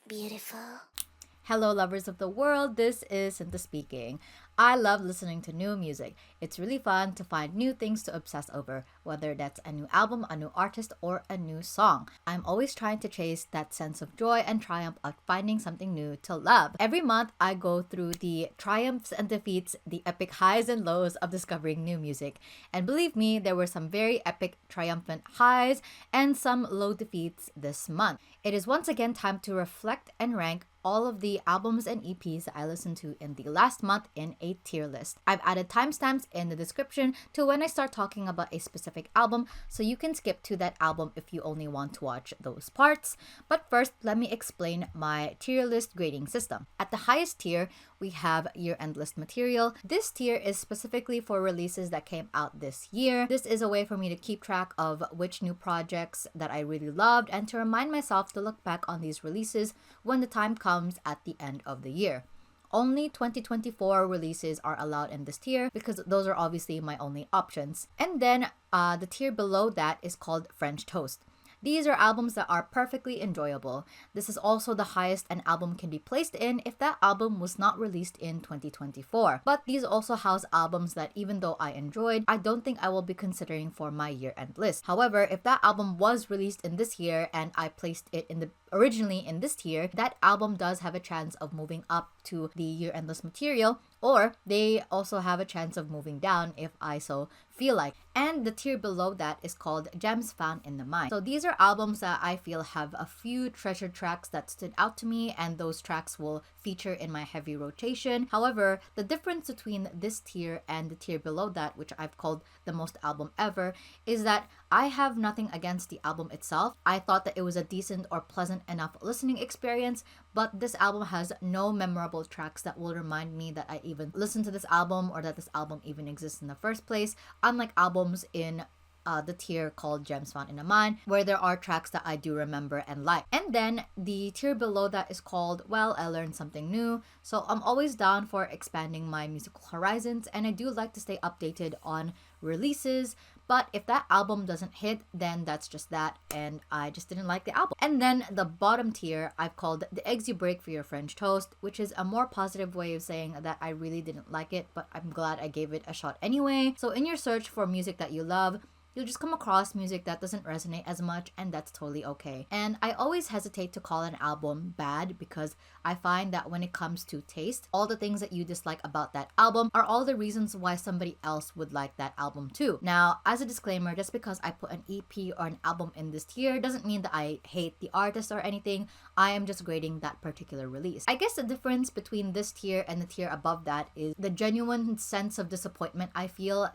beautiful. Hello, lovers of the world. This is Cinta speaking. I love listening to new music. It's really fun to find new things to obsess over, whether that's a new album, a new artist, or a new song. I'm always trying to chase that sense of joy and triumph of finding something new to love. Every month, I go through the triumphs and defeats, the epic highs and lows of discovering new music. And believe me, there were some very epic triumphant highs and some low defeats this month. It is once again time to reflect and rank all of the albums and EPs that I listened to in the last month in a tier list. I've added timestamps in the description to when I start talking about a specific album, so you can skip to that album if you only want to watch those parts. But first, let me explain my tier list grading system. At the highest tier, we have year-end list material. This tier is specifically for releases that came out this year. This is a way for me to keep track of which new projects that I really loved and to remind myself to look back on these releases when the time comes at the end of the year. Only 2024 releases are allowed in this tier because those are obviously my only options. And then the tier below that is called French Toast. These are albums that are perfectly enjoyable. This is also the highest an album can be placed in if that album was not released in 2024. But these also house albums that even though I enjoyed, I don't think I will be considering for my year-end list. However, if that album was released in this year and I placed it originally in this tier, that album does have a chance of moving up to the year-end list material, or they also have a chance of moving down if I so feel like. And the tier below that is called Gems Found in the Mind. So these are albums that I feel have a few treasure tracks that stood out to me, and those tracks will feature in my heavy rotation. However, the difference between this tier and the tier below that, which I've called the most album ever, is that I have nothing against the album itself. I thought that it was a decent or pleasant enough listening experience, but this album has no memorable tracks that will remind me that I even listened to this album or that this album even exists in the first place, unlike albums in the tier called Gems Found in the Mind, where there are tracks that I do remember and like. And then the tier below that is called Well, I Learned Something New. So I'm always down for expanding my musical horizons, and I do like to stay updated on releases. But if that album doesn't hit, then that's just that, and I just didn't like the album. And then the bottom tier, I've called The Eggs You Break for Your French Toast, which is a more positive way of saying that I really didn't like it, but I'm glad I gave it a shot anyway. So in your search for music that you love, you'll just come across music that doesn't resonate as much, and that's totally okay. And I always hesitate to call an album bad because I find that when it comes to taste, all the things that you dislike about that album are all the reasons why somebody else would like that album too. Now, as a disclaimer, just because I put an EP or an album in this tier doesn't mean that I hate the artist or anything. I am just grading that particular release. I guess the difference between this tier and the tier above that is the genuine sense of disappointment I feel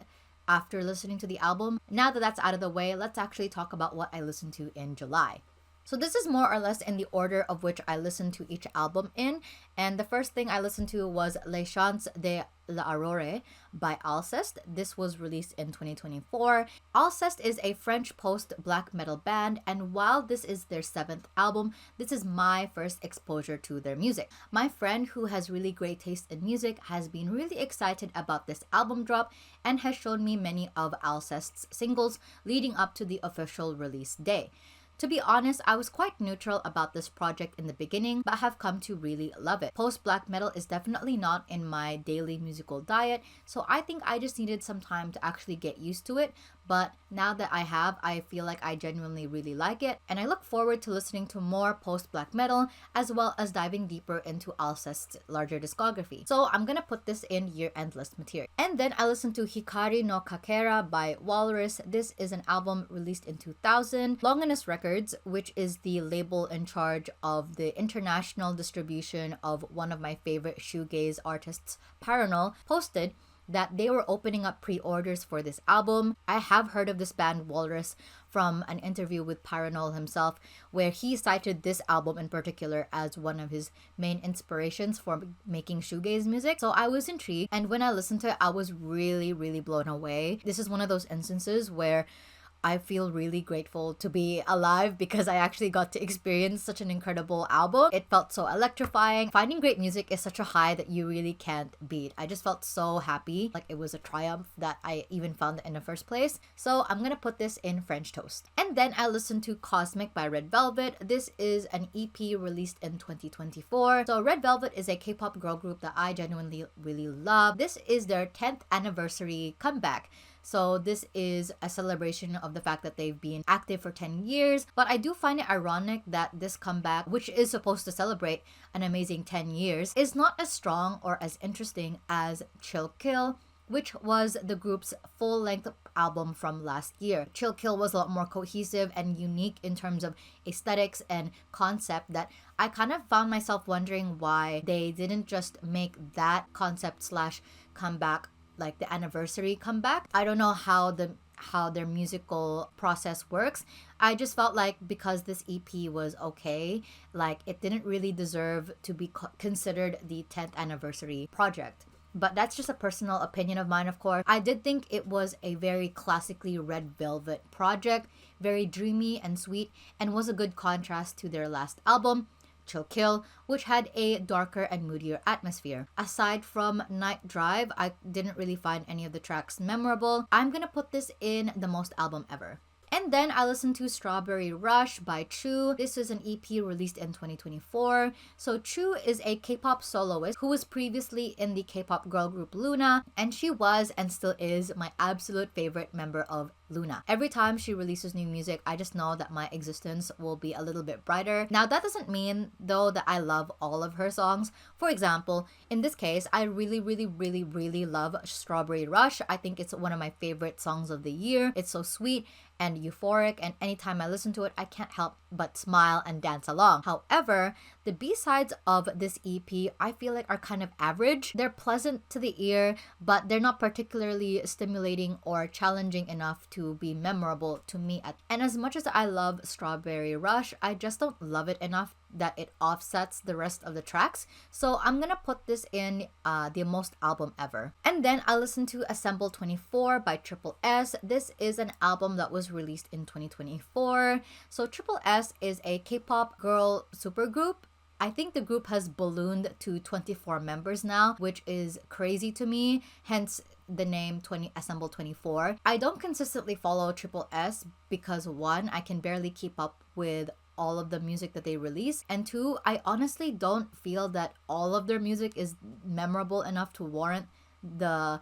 after listening to the album. Now that that's out of the way, let's actually talk about what I listened to in July. So this is more or less in the order of which I listened to each album in, and the first thing I listened to was Les Chants de l'Aurore by Alcest. This was released in 2024. Alcest is a French post-black metal band, and while this is their 7th album, this is my first exposure to their music. My friend, who has really great taste in music, has been really excited about this album drop and has shown me many of Alcest's singles leading up to the official release day. To be honest, I was quite neutral about this project in the beginning, but have come to really love it. Post-black metal is definitely not in my daily musical diet, so I think I just needed some time to actually get used to it. But now that I have, I feel like I genuinely really like it, and I look forward to listening to more post-black metal as well as diving deeper into Alcest's larger discography. So I'm gonna put this in year-end list material. And then I listened to Hikari no Kakera by Walrus. This is an album released in 2000. Longinus Records, which is the label in charge of the international distribution of one of my favorite shoegaze artists, Paranol, posted that they were opening up pre-orders for this album. I have heard of this band Walrus from an interview with Paranol himself, where he cited this album in particular as one of his main inspirations for making shoegaze music. So I was intrigued, and when I listened to it, I was really blown away. This is one of those instances where I feel really grateful to be alive because I actually got to experience such an incredible album. It felt so electrifying. Finding great music is such a high that you really can't beat. I just felt so happy. Like it was a triumph that I even found it in the first place. So I'm gonna put this in French toast. And then I listened to Cosmic by Red Velvet. This is an EP released in 2024. So Red Velvet is a K-pop girl group that I genuinely really love. This is their 10th anniversary comeback. So this is a celebration of the fact that they've been active for 10 years. But I do find it ironic that this comeback, which is supposed to celebrate an amazing 10 years, is not as strong or as interesting as Chill Kill, which was the group's full-length album from last year. Chill Kill was a lot more cohesive and unique in terms of aesthetics and concept that I kind of found myself wondering why they didn't just make that concept slash comeback like the anniversary comeback. I don't know how their musical process works. I just felt like because this EP was okay, like it didn't really deserve to be considered the 10th anniversary project. But that's just a personal opinion of mine, of course. I did think it was a very classically Red Velvet project, very dreamy and sweet, and was a good contrast to their last album, Chill Kill, which had a darker and moodier atmosphere. Aside from Night Drive, I didn't really find any of the tracks memorable. I'm gonna put this in the most album ever. And then I listened to Strawberry Rush by Chuu. This is an EP released in 2024. So Chuu is a K-pop soloist who was previously in the K-pop girl group Luna, and she was and still is my absolute favorite member of Luna. Every time she releases new music, I just know that my existence will be a little bit brighter. Now that doesn't mean though that I love all of her songs. For example, in this case, I really love Strawberry Rush. I think it's one of my favorite songs of the year. It's so sweet and euphoric, and anytime I listen to it, I can't help but smile and dance along. However, the B-sides of this EP I feel like are kind of average. They're pleasant to the ear, but they're not particularly stimulating or challenging enough to be memorable to me. And as much as I love Strawberry Rush, I just don't love it enough that it offsets the rest of the tracks. So I'm gonna put this in the most album ever. And then I listened to Assemble 24 by Triple S. This is an album that was released in 2024. So Triple S is a K-pop girl supergroup. I think the group has ballooned to 24 members now, which is crazy to me, hence the name Assemble 24. I don't consistently follow Triple S because one, I can barely keep up with all of the music that they release, and two, I honestly don't feel that all of their music is memorable enough to warrant the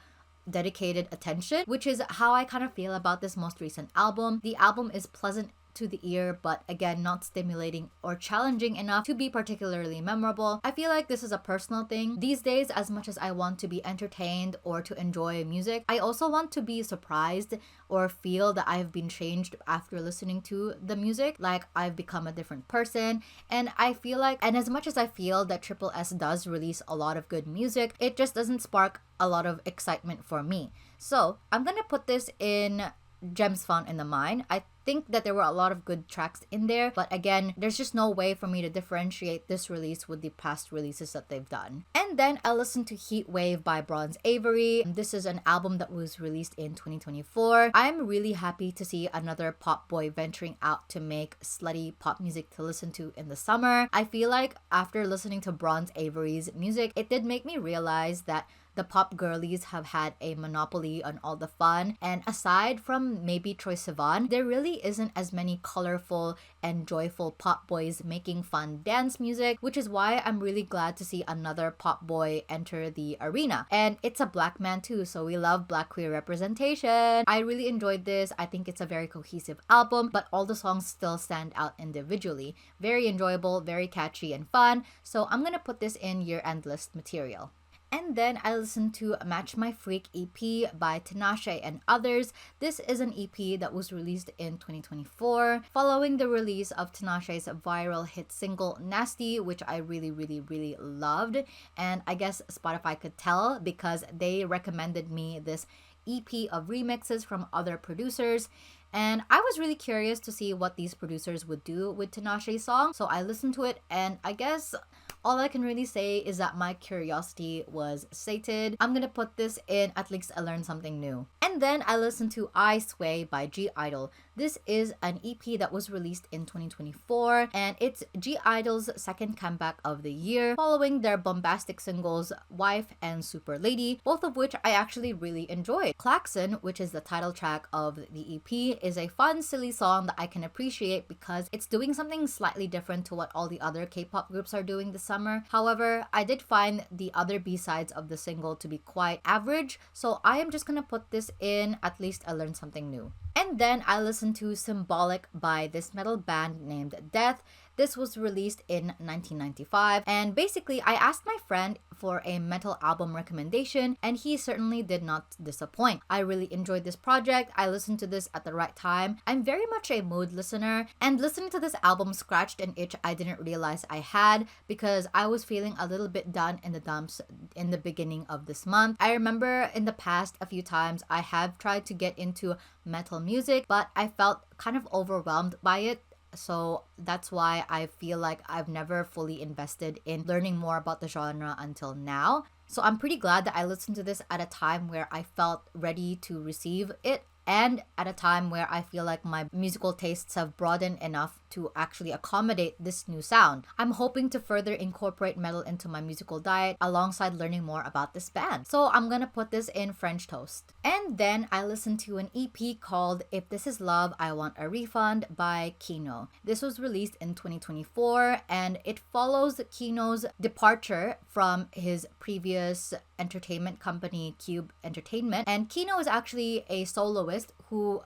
dedicated attention, which is how I kind of feel about this most recent album. The album is pleasant to the ear, but again, not stimulating or challenging enough to be particularly memorable. I feel like this is a personal thing. These days, as much as I want to be entertained or to enjoy music, I also want to be surprised or feel that I've been changed after listening to the music, like I've become a different person. And I feel like, and as much as I feel that Triple S does release a lot of good music, it just doesn't spark a lot of excitement for me. So I'm gonna put this in Gems Found in the Mind. I think that there were a lot of good tracks in there, but again, there's just no way for me to differentiate this release with the past releases that they've done. And then I listened to Heatwave by Bronze Avery. This is an album that was released in 2024. I'm really happy to see another pop boy venturing out to make slutty pop music to listen to in the summer. I feel like after listening to Bronze Avery's music, it did make me realize that the pop girlies have had a monopoly on all the fun, and aside from maybe Troye Sivan, there really isn't as many colorful and joyful pop boys making fun dance music, which is why I'm really glad to see another pop boy enter the arena. And it's a black man too, so we love black queer representation. I really enjoyed this. I think it's a very cohesive album, but all the songs still stand out individually. Very enjoyable, very catchy and fun, so I'm gonna put this in year-end list material. And then I listened to Match My Freak EP by Tinashe and others. This is an EP that was released in 2024, following the release of Tinashe's viral hit single Nasty, which I really loved. And I guess Spotify could tell because they recommended me this EP of remixes from other producers. And I was really curious to see what these producers would do with Tinashe's song. So I listened to it, and I guess all I can really say is that my curiosity was sated. I'm gonna put this in at least I learned something new. And then I listened to I Sway by I-dle. This is an EP that was released in 2024, and it's I-dle's second comeback of the year, following their bombastic singles Wife and Super Lady, both of which I actually really enjoyed. Klaxon, which is the title track of the EP, is a fun, silly song that I can appreciate because it's doing something slightly different to what all the other K-pop groups are doing this summer. However, I did find the other B-sides of the single to be quite average, so I am just gonna put this in at least I learned something new. And then I listened to Symbolic by this metal band named Death. This was released in 1995, and basically I asked my friend for a metal album recommendation, and he certainly did not disappoint. I really enjoyed this project. I listened to this at the right time. I'm very much a mood listener, and listening to this album scratched an itch I didn't realize I had because I was feeling a little bit down in the dumps in the beginning of this month. I remember in the past a few times I have tried to get into metal music, but I felt kind of overwhelmed by it. So that's why I feel like I've never fully invested in learning more about the genre until now. So I'm pretty glad that I listened to this at a time where I felt ready to receive it, and at a time where I feel like my musical tastes have broadened enough to actually accommodate this new sound. I'm hoping to further incorporate metal into my musical diet alongside learning more about this band. So I'm gonna put this in French toast. And then I listened to an EP called If This Is Love, I Want a Refund by Kino. This was released in 2024, and it follows Kino's departure from his previous entertainment company, Cube Entertainment. And Kino is actually a soloist who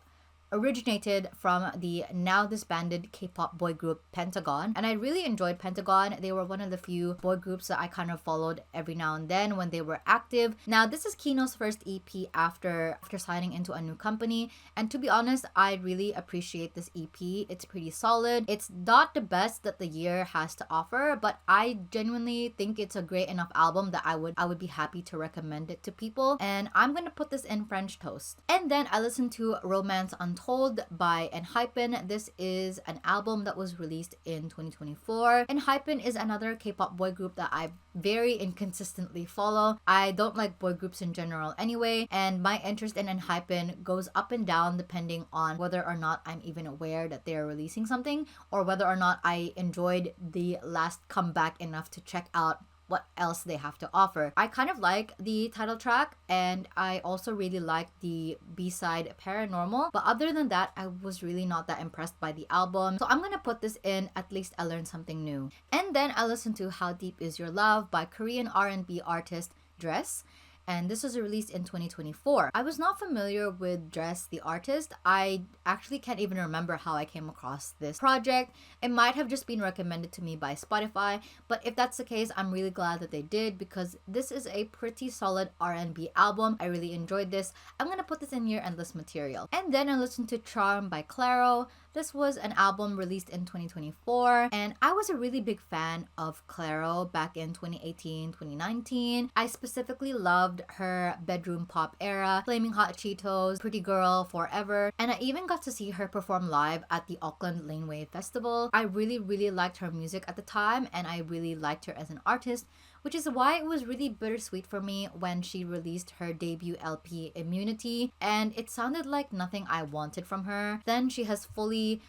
originated from the now disbanded K-pop boy group Pentagon, and I really enjoyed Pentagon. They were one of the few boy groups that I kind of followed every now and then when they were active. Now this is Kino's first EP after signing into a new company, and to be honest, I really appreciate this EP. It's pretty solid. It's not the best that the year has to offer, but I genuinely think it's a great enough album that I would be happy to recommend it to people, and I'm gonna put this in French toast. And then I listened to Romance Untold by Enhypen. This is an album that was released in 2024. Enhypen is another K-pop boy group that I very inconsistently follow. I don't like boy groups in general anyway, and my interest in Enhypen goes up and down depending on whether or not I'm even aware that they're releasing something, or whether or not I enjoyed the last comeback enough to check out what else they have to offer. I kind of like the title track, and I also really like the B-side Paranormal, but other than that, I was really not that impressed by the album. So I'm gonna put this in At Least I Learned Something New. And then I listened to How Deep Is Your Love by Korean R&B artist Dress, and this was released in 2024. I was not familiar with Dress, the artist. I actually can't even remember how I came across this project. It might have just been recommended to me by Spotify, but if that's the case, I'm really glad that they did, because this is a pretty solid R&B album. I really enjoyed this. I'm gonna put this in your endless material. And then I listened to Charm by Clairo. This was an album released in 2024, and I was a really big fan of Clairo back in 2018, 2019. I specifically loved her bedroom pop era, Flaming Hot Cheetos, Pretty Girl, Forever, and I even got to see her perform live at the Auckland Laneway Festival. I really liked her music at the time, and I really liked her as an artist, which is why it was really bittersweet for me when she released her debut LP, Immunity, and it sounded like nothing I wanted from her. Then she has fully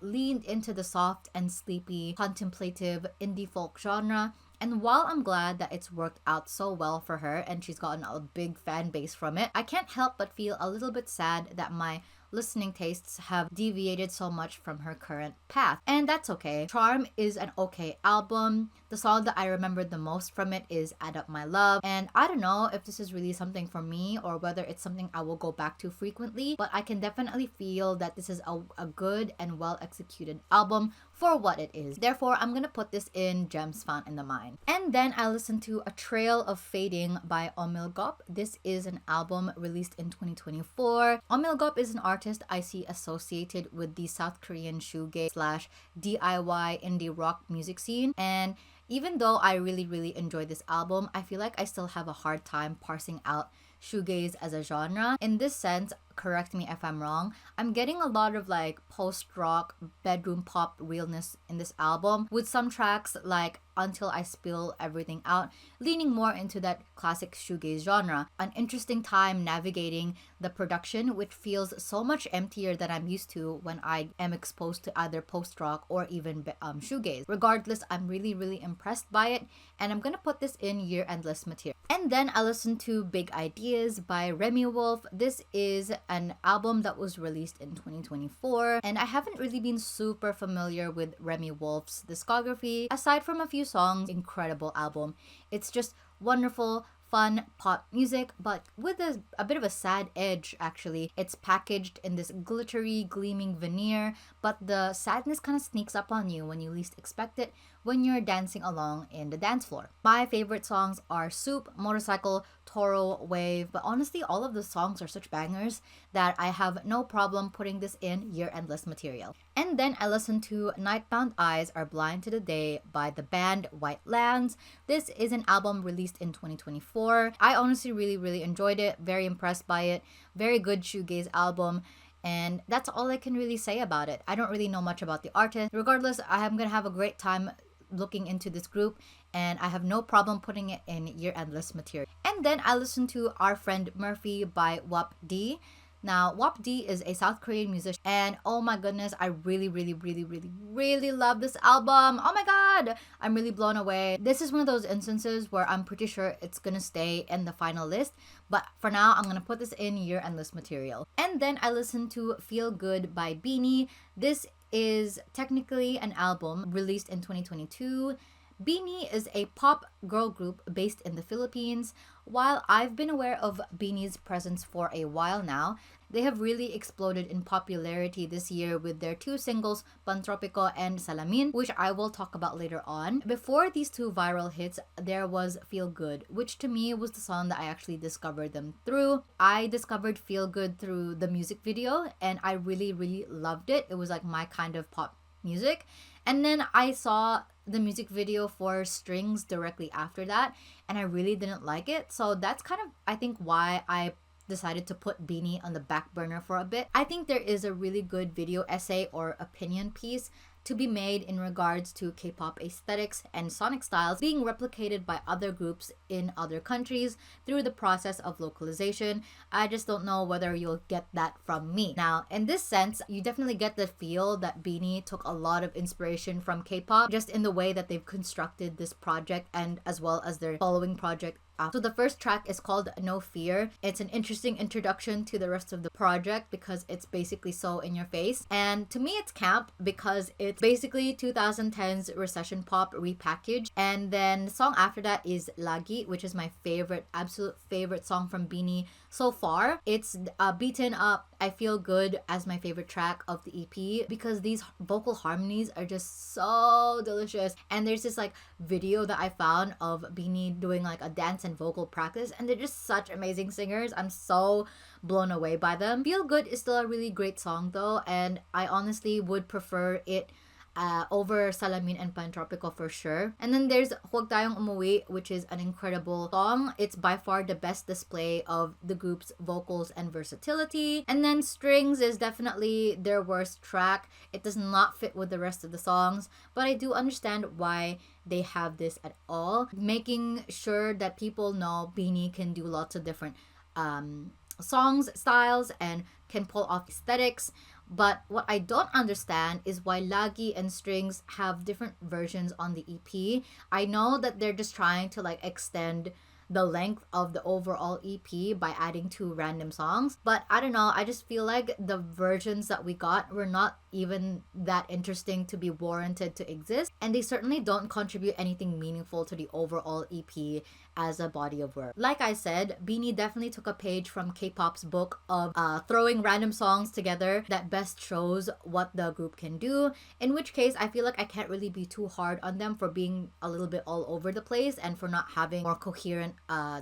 leaned into the soft and sleepy, contemplative indie folk genre. And while I'm glad that it's worked out so well for her and she's gotten a big fan base from it, I can't help but feel a little bit sad that my listening tastes have deviated so much from her current path. And that's okay. Charm is an okay album. The song that I remembered the most from it is Add Up My Love. And I don't know if this is really something for me or whether it's something I will go back to frequently, but I can definitely feel that this is a good and well executed album for what it is. Therefore, I'm gonna put this in Gems Found in the Mind. And then I listened to A Trail of Fading by Omilgop. This is an album released in 2024. Omilgop is an artist I see associated with the South Korean shoegaze / DIY indie rock music scene, and even though I really enjoyed this album, I feel like I still have a hard time parsing out shoegaze as a genre. In this sense, correct me if I'm wrong, I'm getting a lot of like post-rock, bedroom pop realness in this album, with some tracks like Until I Spill Everything Out leaning more into that classic shoegaze genre. An interesting time navigating the production, which feels so much emptier than I'm used to when I am exposed to either post-rock or even shoegaze. Regardless, I'm really impressed by it, and I'm gonna put this in year endless material. And then I listened to Big Ideas by Remi Wolf. This is an album that was released in 2024, and I haven't really been super familiar with Remi Wolf's discography. Aside from a few songs, incredible album. It's just wonderful, fun pop music, but with a bit of a sad edge actually. It's packaged in this glittery, gleaming veneer, but the sadness kind of sneaks up on you when you least expect it when you're dancing along in the dance floor. My favorite songs are Soup, Motorcycle, Toro, Wave, but honestly all of the songs are such bangers that I have no problem putting this in year endless material. And then I listened to Nightbound Eyes Are Blind to the Day by the band White Lands. This is an album released in 2024. I honestly really enjoyed it, very impressed by it, very good shoegaze album. And that's all I can really say about it. I don't really know much about the artist. Regardless, I am gonna have a great time looking into this group, and I have no problem putting it in year endless material. And then I listened to Our Friend Murphy by Wapddi. Now, Wapddi is a South Korean musician, and oh my goodness, I really love this album. Oh my god, I'm really blown away. This is one of those instances where I'm pretty sure it's gonna stay in the final list, but for now, I'm gonna put this in year endless material. And then I listened to Feel Good by Bini. This is technically an album released in 2022. Bini is a pop girl group based in the Philippines. While I've been aware of Bini's presence for a while now, they have really exploded in popularity this year with their two singles, Pantropico and Salamin, which I will talk about later on. Before these two viral hits, there was Feel Good, which to me was the song that I actually discovered them through. I discovered Feel Good through the music video, and I really loved it. It was like my kind of pop music. And then I saw the music video for Strings directly after that, and I really didn't like it. So that's kind of, I think, why I decided to put Bini on the back burner for a bit. I think there is a really good video essay or opinion piece to be made in regards to K-pop aesthetics and sonic styles being replicated by other groups in other countries through the process of localization. I just don't know whether you'll get that from me. Now, in this sense, you definitely get the feel that Bini took a lot of inspiration from K-pop, just in the way that they've constructed this project and as well as their following project. So the first track is called No Fear. It's an interesting introduction to the rest of the project because it's basically so in your face. And to me, it's camp because it's basically 2010's recession pop repackaged. And then the song after that is Lagi, which is my favorite, absolute favorite song from Bini so far. It's beaten up I Feel Good as my favorite track of the EP because these vocal harmonies are just so delicious. And there's this like video that I found of Bini doing like a dance and vocal practice, and they're just such amazing singers. I'm so blown away by them. Feel Good is still a really great song though, and I honestly would prefer it over Salamin and Pantropico for sure. And then there's Huwag Tayong Umuwi, which is an incredible song. It's by far the best display of the group's vocals and versatility. And then Strings is definitely their worst track. It does not fit with the rest of the songs, but I do understand why they have this at all, making sure that people know Bini can do lots of different songs, styles, and can pull off aesthetics. But what I don't understand is why Lagi and Strings have different versions on the EP. I know that they're just trying to like extend the length of the overall EP by adding two random songs, but I don't know, I just feel like the versions that we got were not even that interesting to be warranted to exist, and they certainly don't contribute anything meaningful to the overall EP as a body of work. Like I said, Bini definitely took a page from K-pop's book of throwing random songs together that best shows what the group can do, in which case I feel like I can't really be too hard on them for being a little bit all over the place and for not having more coherent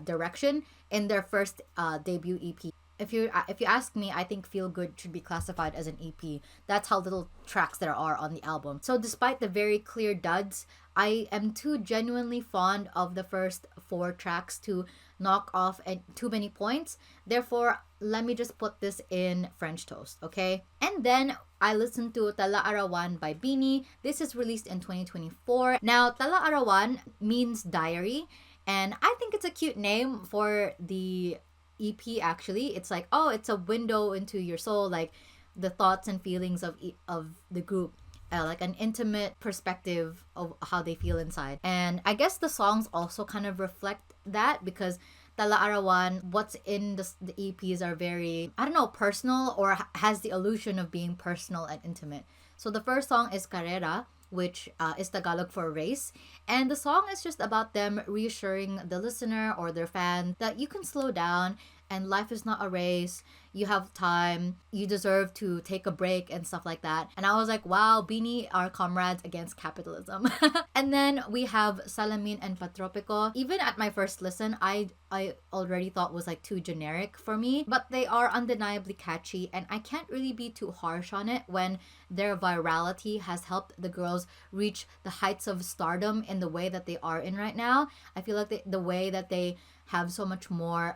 direction in their first debut EP. If you ask me, I think Feel Good should be classified as an EP. That's how little tracks there are on the album. So despite the very clear duds, I am too genuinely fond of the first 4 tracks to knock off too many points. Therefore, let me just put this in French toast, okay? And then I listened to Talaarawan by Bini. This is released in 2024. Now, Talaarawan means diary, and I think it's a cute name for the EP actually. It's like, oh, it's a window into your soul, like the thoughts and feelings of the group. Like an intimate perspective of how they feel inside. And I guess the songs also kind of reflect that because Talaarawan, what's in the EPs are very, I don't know, personal or has the illusion of being personal and intimate. So the first song is Kakera, which is Tagalog for race. And the song is just about them reassuring the listener or their fan that you can slow down and life is not a race. You have time. You deserve to take a break and stuff like that. And I was like, wow, Bini are comrades against capitalism. And then we have Salamin and Patropico. Even at my first listen, I already thought was like too generic for me. But they are undeniably catchy and I can't really be too harsh on it when their virality has helped the girls reach the heights of stardom in the way that they are in right now. I feel like the way that they have so much more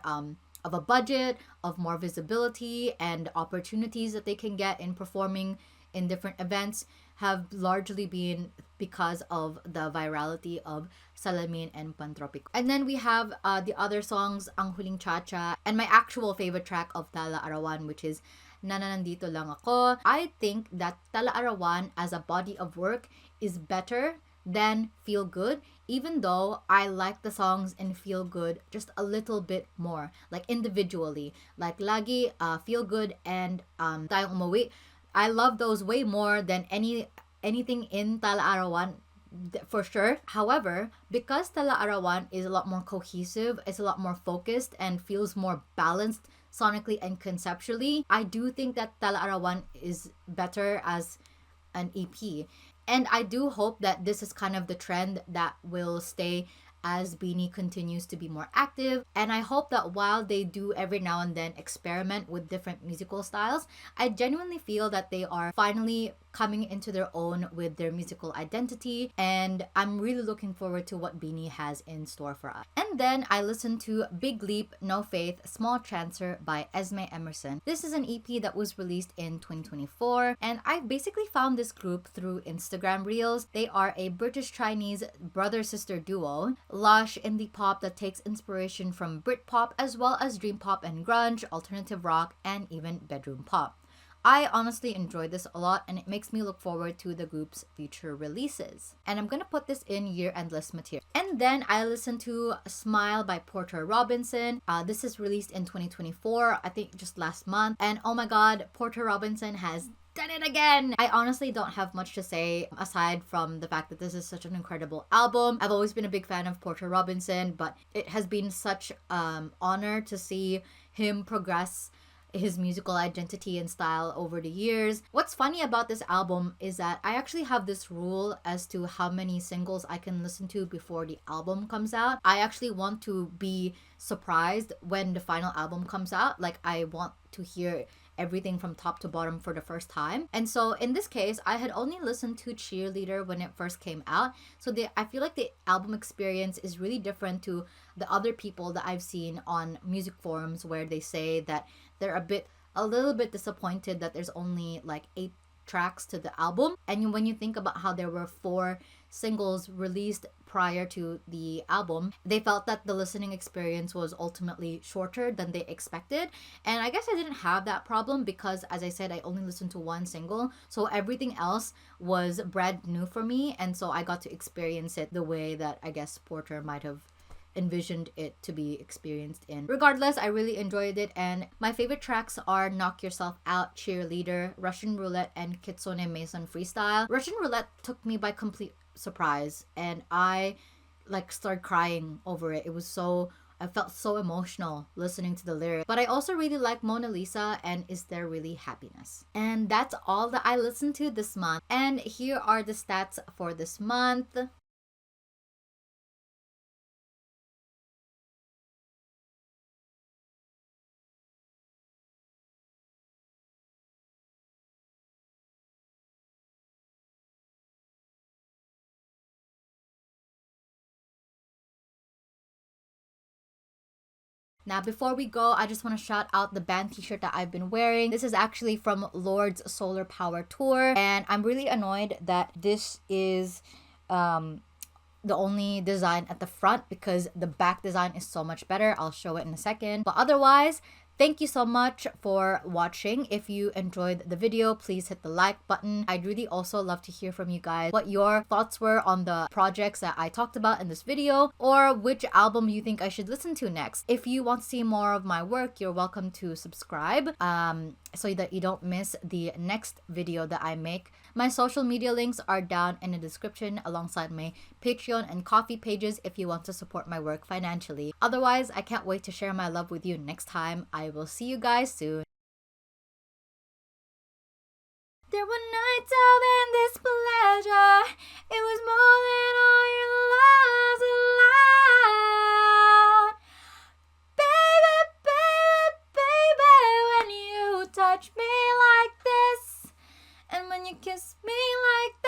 of a budget, of more visibility and opportunities that they can get in performing in different events have largely been because of the virality of Salamin and Pantropico. And then we have the other songs, Ang Huling Chacha, and my actual favorite track of Talaarawan, which is Nananandito Lang Ako. I think that Talaarawan as a body of work is better than Feel Good, even though I like the songs in Feel Good just a little bit more, like individually. Like Lagi, Feel Good, and Tayong Umuwi. I love those way more than anything in Talaarawan for sure. However, because Talaarawan is a lot more cohesive, it's a lot more focused and feels more balanced sonically and conceptually, I do think that Talaarawan is better as an EP. And I do hope that this is kind of the trend that will stay as Bini continues to be more active. And I hope that while they do every now and then experiment with different musical styles, I genuinely feel that they are finally coming into their own with their musical identity. And I'm really looking forward to what Bini has in store for us. And then I listened to Big Leap, No Faith, Small Chancer by Esme Emerson. This is an EP that was released in 2024. And I basically found this group through Instagram Reels. They are a British-Chinese brother-sister duo. Lush indie pop that takes inspiration from Britpop as well as dream pop and grunge, alternative rock, and even bedroom pop. I honestly enjoyed this a lot and it makes me look forward to the group's future releases. And I'm gonna put this in year-end list material. And then I listened to Smile by Porter Robinson. This is released in 2024, I think just last month. And oh my god, Porter Robinson has done it again. I honestly don't have much to say aside from the fact that this is such an incredible album. I've always been a big fan of Porter Robinson, but it has been such honor to see him progress his musical identity and style over the years. What's funny about this album is that I actually have this rule as to how many singles I can listen to before the album comes out. I actually want to be surprised when the final album comes out. Like, I want to hear everything from top to bottom for the first time. And so in this case, I had only listened to Cheerleader when it first came out. So I feel like the album experience is really different to the other people that I've seen on music forums where they say that they're a little bit disappointed that there's only like 8 tracks to the album. And when you think about how there were 4 singles released prior to the album, they felt that the listening experience was ultimately shorter than they expected. And I guess I didn't have that problem because, as I said, I only listened to 1 single. So everything else was brand new for me. And so I got to experience it the way that I guess Porter might have envisioned it to be experienced in. Regardless, I really enjoyed it, and my favorite tracks are Knock Yourself Out, Cheerleader, Russian Roulette, and Kitsune Mason Freestyle. Russian Roulette took me by complete surprise, and I started crying over it. I felt so emotional listening to the lyrics. But I also really like Mona Lisa and Is There Really Happiness? And that's all that I listened to this month. And here are the stats for this month. Now, before we go, I just want to shout out the band t-shirt that I've been wearing. This is actually from Lord's Solar Power Tour, and I'm really annoyed that this is the only design at the front because the back design is so much better. I'll show it in a second. But otherwise, thank you so much for watching. If you enjoyed the video, please hit the like button. I'd really also love to hear from you guys what your thoughts were on the projects that I talked about in this video, or which album you think I should listen to next. If you want to see more of my work, you're welcome to subscribe so that you don't miss the next video that I make. My social media links are down in the description alongside my Patreon and Ko-fi pages if you want to support my work financially. Otherwise, I can't wait to share my love with you next time. I will see you guys soon. There were nights of endless pleasure. It was more than all your loves allowed. Baby, baby, baby, when you touch me like this, and when you kiss me like that.